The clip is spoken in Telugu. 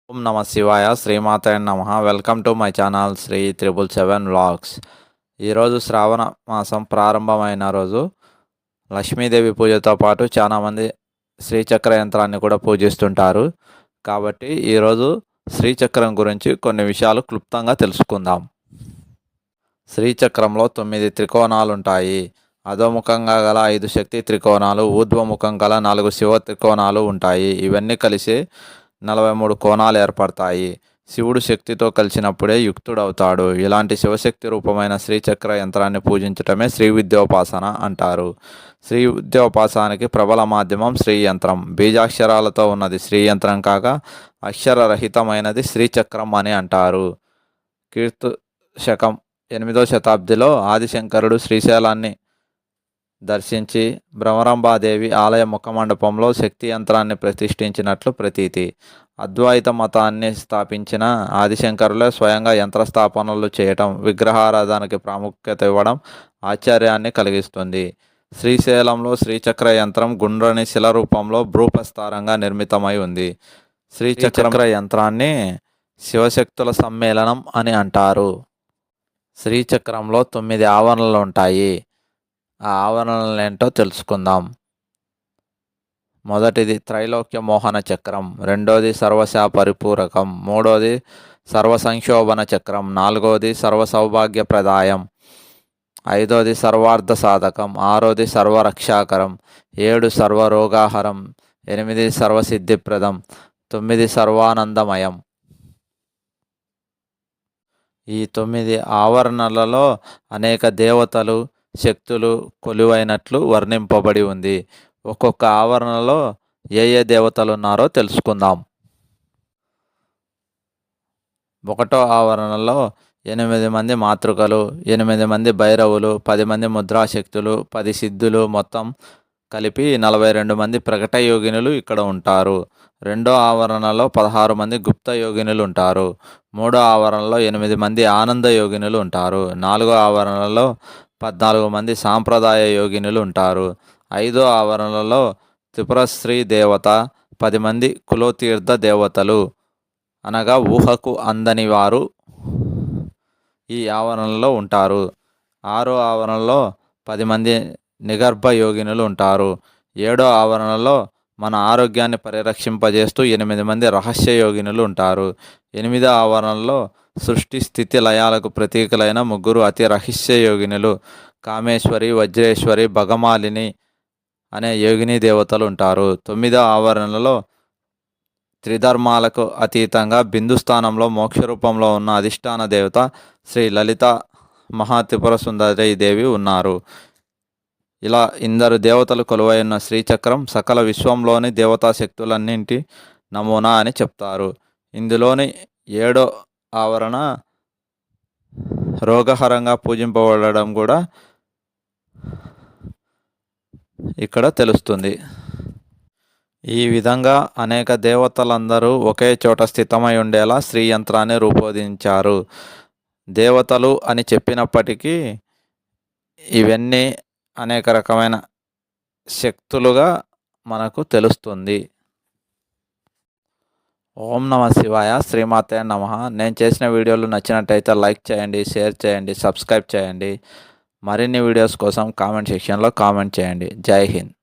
ఓం నమ శివాయ శ్రీమాతాయ నమ. Welcome to my channel Sri 777 vlogs. ఈరోజు శ్రావణ మాసం ప్రారంభమైన రోజు లక్ష్మీదేవి పూజతో పాటు చాలామంది శ్రీచక్ర యంత్రాన్ని కూడా పూజిస్తుంటారు. కాబట్టి ఈరోజు శ్రీచక్రం గురించి కొన్ని విషయాలు క్లుప్తంగా తెలుసుకుందాం. శ్రీచక్రంలో 9 త్రికోణాలు ఉంటాయి. అధోముఖంగా గల 5 శక్తి త్రికోణాలు, ఊర్ధ్వముఖం గల 4 శివ త్రికోణాలు ఉంటాయి. ఇవన్నీ కలిసి 43 కోణాలు ఏర్పడతాయి. శివుడు శక్తితో కలిసినప్పుడే యుక్తుడవుతాడు. ఇలాంటి శివశక్తి రూపమైన శ్రీచక్ర యంత్రాన్ని పూజించటమే శ్రీ విద్యోపాసన అంటారు. శ్రీ విద్యోపాసనకి ప్రబల మాధ్యమం శ్రీ యంత్రం. బీజాక్షరాలతో ఉన్నది శ్రీ యంత్రం కాగా అక్షరరహితమైనది శ్రీచక్రం అని అంటారు. కీర్తు శకం 8వ శతాబ్దిలో ఆదిశంకరుడు శ్రీశైలాన్ని దర్శించి భ్రమరాంబాదేవి ఆలయ ముఖమండపంలో శక్తి యంత్రాన్ని ప్రతిష్ఠించినట్లు ప్రతీతి. అద్వైత మతాన్ని స్థాపించిన ఆదిశంకరులే స్వయంగా యంత్రస్థాపనలు చేయటం, విగ్రహారాధనకి ప్రాముఖ్యత ఇవ్వడం ఆశ్చర్యాన్ని కలిగిస్తుంది. శ్రీశైలంలో శ్రీచక్ర యంత్రం గుండ్రని శిల రూపంలో భూప్రస్థారంగా నిర్మితమై ఉంది. శ్రీచక్ర యంత్రాన్ని శివశక్తుల సమ్మేళనం అని అంటారు. శ్రీచక్రంలో 9 ఆవరణలు ఉంటాయి. ఆ ఆవరణలు ఏంటో తెలుసుకుందాం. మొదటిది త్రైలోక్య మోహన చక్రం, రెండోది సర్వశా పరిపూరకం, మూడోది సర్వసంక్షోభన చక్రం, నాలుగోది సర్వసౌభాగ్యప్రదాయం, ఐదోది సర్వార్థ సాధకం, ఆరోది సర్వరక్షాకరం, 7 సర్వరోగాహరం, 8 సర్వసిద్ధిప్రదం, 9 సర్వానందమయం. ఈ 9 ఆవరణలలో అనేక దేవతలు, శక్తులు కొలువైనట్లు వర్ణింపబడి ఉంది. ఒక్కొక్క ఆవరణలో ఏ దేవతలు ఉన్నారో తెలుసుకుందాం. 1వ ఆవరణలో 8 మంది మాతృకలు, 8 మంది భైరవులు, 10 మంది ముద్రాశక్తులు, 10 సిద్ధులు, మొత్తం కలిపి 42 మంది ప్రకట యోగినులు ఇక్కడ ఉంటారు. 2వ ఆవరణలో 16 మంది గుప్త యోగినులు ఉంటారు. 3వ ఆవరణలో 8 మంది ఆనంద యోగినులు ఉంటారు. 4వ ఆవరణలో 14 మంది సాంప్రదాయ యోగినులు ఉంటారు. 5వ ఆవరణలో త్రిపురశ్రీ దేవత, 10 మంది కులోతీర్థ దేవతలు అనగా ఊహకు అందని వారు ఈ ఆవరణలో ఉంటారు. 6వ ఆవరణలో 10 మంది నిగర్భ యోగినులు ఉంటారు. 7వ ఆవరణలో మన ఆరోగ్యాన్ని పరిరక్షింపజేస్తూ 8 మంది రహస్య యోగినులు ఉంటారు. 8వ ఆవరణలో సృష్టి స్థితి లయాలకు ప్రతీకలైన 3 అతి రహస్య యోగినులు కామేశ్వరి, వజ్రేశ్వరి, భగమాలిని అనే యోగిని దేవతలు ఉంటారు. 9వ ఆవరణలో త్రిధర్మాలకు అతీతంగా బిందు స్థానంలో మోక్ష రూపంలో ఉన్న అధిష్టాన దేవత శ్రీ లలిత మహాత్రిపుర సుందరి దేవి ఉన్నారు. ఇలా 2 దేవతలు కొలువై ఉన్న శ్రీచక్రం సకల విశ్వంలోని దేవతా శక్తులన్నింటి నమూనా అని చెప్తారు. ఇందులోని 7వ ఆవరణ రోగహరంగా పూజింపబడడం కూడా ఇక్కడ తెలుస్తుంది. ఈ విధంగా అనేక దేవతలందరూ ఒకే చోట స్థితమై ఉండేలా శ్రీ యంత్రాన్ని రూపొందించారు. దేవతలు అని చెప్పినప్పటికీ ఇవన్నీ అనేక రకమైన శక్తులుగా మనకు తెలుస్తుంది. ఓం నమ శివాయ శ్రీమాతే నమ. నేను చేసిన వీడియోలు నచ్చినట్టయితే లైక్ చేయండి, షేర్ చేయండి, సబ్స్క్రైబ్ చేయండి. మరిన్ని వీడియోస్ కోసం కామెంట్ సెక్షన్లో కామెంట్ చేయండి. జై హింద్.